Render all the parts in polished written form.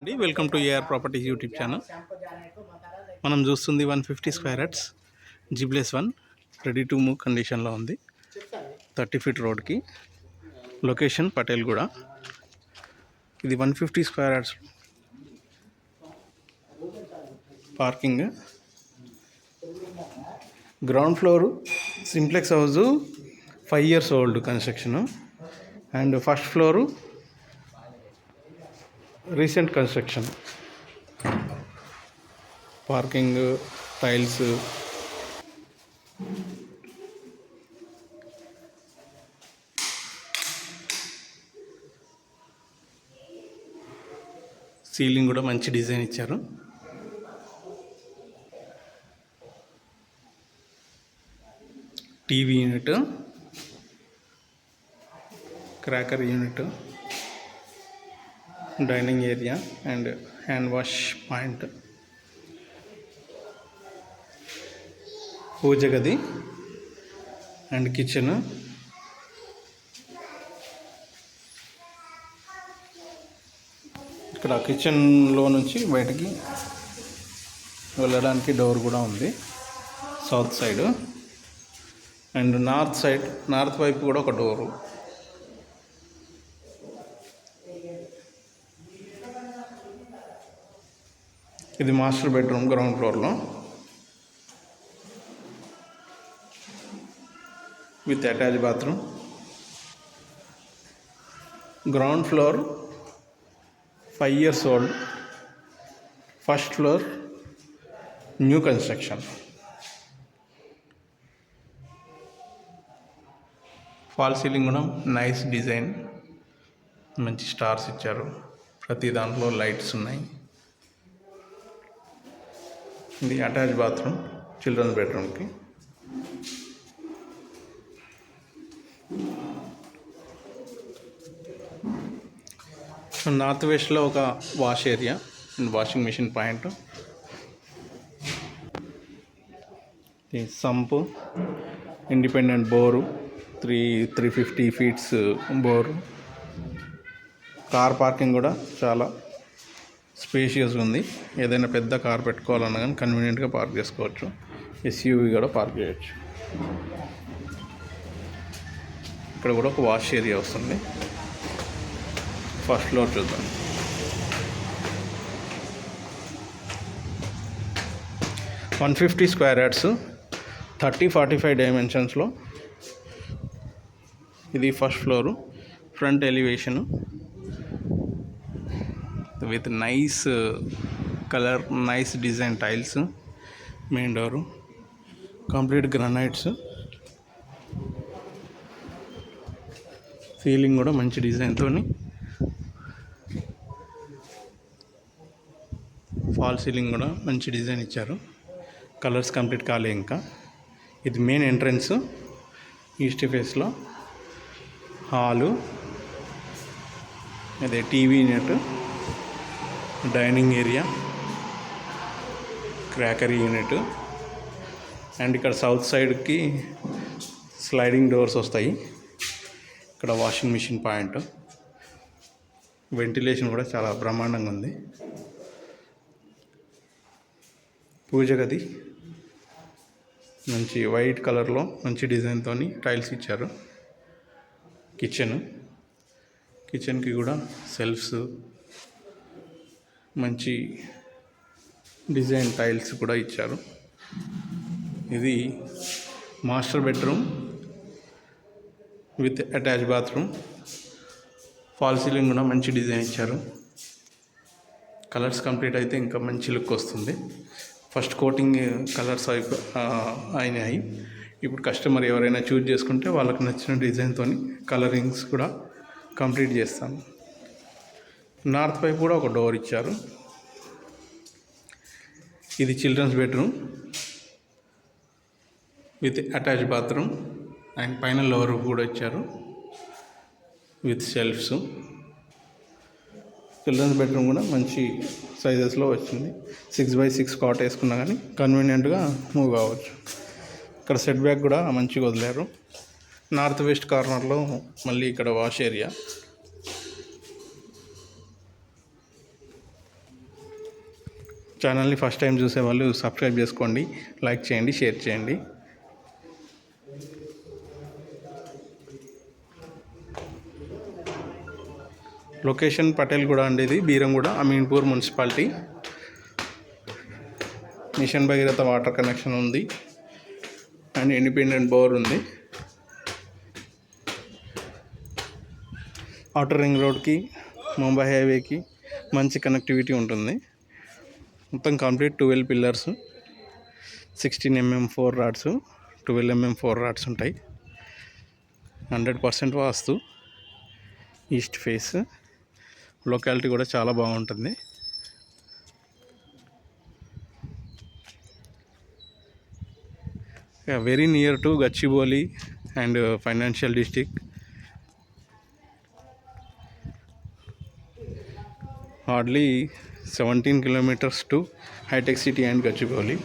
Welcome to AR properties YouTube channel. మనం చూస్తుంది 150 square yards G+1 ready to move కండిషన్లో ఉంది. 30 ఫీట్ రోడ్కి, లొకేషన్ పటేల్గూడ. ఇది 150 square yards parking. Ground floor simplex house 5 years old construction. And first floor recent construction. Parking, tiles, ceiling కూడా మంచి design ఇచ్చారు. TV unit, crockery unit, dining area and hand wash point, puja గది and kitchen. ఇక్కడ కిచెన్లో నుంచి బయటకి వెళ్ళడానికి door కూడా ఉంది సౌత్ సైడ్. అండ్ నార్త్ వైపు కూడా ఒక డోరు. ఇది మాస్టర్ బెడ్రూమ్ గ్రౌండ్ ఫ్లోర్లో with attach bathroom. Ground floor 5 years old, first floor new construction. Fall ceiling కూడా నైస్ డిజైన్, మంచి స్టార్స్ ఇచ్చారు. ప్రతి దాంట్లో లైట్స్ ఉన్నాయి. ఇది అటాచ్ బాత్రూమ్ చిల్డ్రన్స్ బెడ్రూమ్కి. నార్త్ వెస్ట్లో ఒక wash area and washing machine point. Sump, independent bore, 350 feet bore. Car parking కూడా చాలా స్పేషియస్గా ఉంది. ఏదైనా పెద్ద కార్ పెట్టుకోవాలన్నా కానీ కన్వీనియంట్గా పార్క్ చేసుకోవచ్చు. SUV కూడా పార్క్ చేయొచ్చు. ఇక్కడ కూడా ఒక వాష్ ఏరియా వస్తుంది. ఫస్ట్ ఫ్లోర్ చూద్దాం. One 150 square yards 30-45 డైమెన్షన్స్లో. ఇది first floor. Front elevation with nice colour, nice design tiles. Main door complete granites. Ceiling కూడా మంచి డిజైన్తో, ఫాల్ సీలింగ్ కూడా మంచి డిజైన్ ఇచ్చారు. కలర్స్ కంప్లీట్ కాలే ఇంకా. ఇది మెయిన్ ఎంట్రన్స్ ఈస్ట్ ఫేస్లో. హాలు, అదే TV unit, dining area, crockery unit. And ఇక్కడ సౌత్ సైడ్కి స్లైడింగ్ డోర్స్ వస్తాయి. ఇక్కడ వాషింగ్ మిషన్ పాయింట్. వెంటిలేషన్ కూడా చాలా బ్రహ్మాండంగా ఉంది. పూజ గది మంచి వైట్ కలర్లో మంచి డిజైన్తో టైల్స్ ఇచ్చారు. కిచెన్కి కూడా సెల్ఫ్స్, మంచి డిజైన్ టైల్స్ కూడా ఇచ్చారు. ఇది master bedroom with attach bathroom. Fall ceiling కూడా మంచి డిజైన్ ఇచ్చారు. కలర్స్ కంప్లీట్ అయితే ఇంకా మంచి లుక్ వస్తుంది. ఫస్ట్ కోటింగ్ కలర్స్ అయినాయి. ఇప్పుడు కస్టమర్ ఎవరైనా చూజ్ చేసుకుంటే వాళ్ళకి నచ్చిన డిజైన్తో కలరింగ్స్ కూడా కంప్లీట్ చేస్తాను. నార్త్ వైపు కూడా ఒక డోర్ ఇచ్చారు. ఇది children's bedroom with attach bathroom and పైన లోవర్ కూడా ఇచ్చారు విత్ షెల్ఫ్స్. చిల్డ్రన్స్ బెడ్రూమ్ కూడా మంచి సైజెస్లో వచ్చింది. 6x6 కాట్ వేసుకున్నా కానీ కన్వీనియంట్గా మూవ్ కావచ్చు. ఇక్కడ సెట్ బ్యాక్ కూడా మంచిగా వదిలేరు. నార్త్ వెస్ట్ కార్నర్లో మళ్ళీ ఇక్కడ వాష్ ఏరియా. ఛానల్ని ఫస్ట్ టైం చూసే వాళ్ళు సబ్స్క్రైబ్ చేసుకోండి, లైక్ చేయండి, షేర్ చేయండి. లొకేషన్ పటేల్గూడ అండి, ఇది Beeramguda, Ameenpur municipality. Mission Bhagiratha water connection ఉంది అండ్ ఇండిపెండెంట్ బోర్ ఉంది. ఔటర్ రింగ్ రోడ్కి, ముంబై హైవేకి మంచి కనెక్టివిటీ ఉంటుంది. మొత్తం complete 12 pillars, 16 mm 4 rods, 12 mm 4 rods ఉంటాయి. 100% వాస్తు, ఈస్ట్ ఫేస్. లొకాలిటీ కూడా చాలా బాగుంటుంది. Very near to Gachibowli and financial district. Hardly 17 kilometers to hitech city and Gachibowli.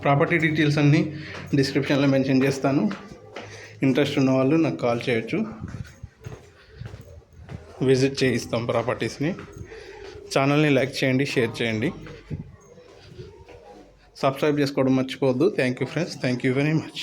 Property details అన్నీ డిస్క్రిప్షన్లో మెన్షన్ చేస్తాను. ఇంట్రెస్ట్ ఉన్న వాళ్ళు నాకు కాల్ చేయొచ్చు, విజిట్ చేయిస్తాం ప్రాపర్టీస్ని. ఛానల్ని లైక్ చేయండి, షేర్ చేయండి, సబ్స్క్రైబ్ చేసుకోవడం మర్చిపోవద్దు. Thank you friends, thank you very much.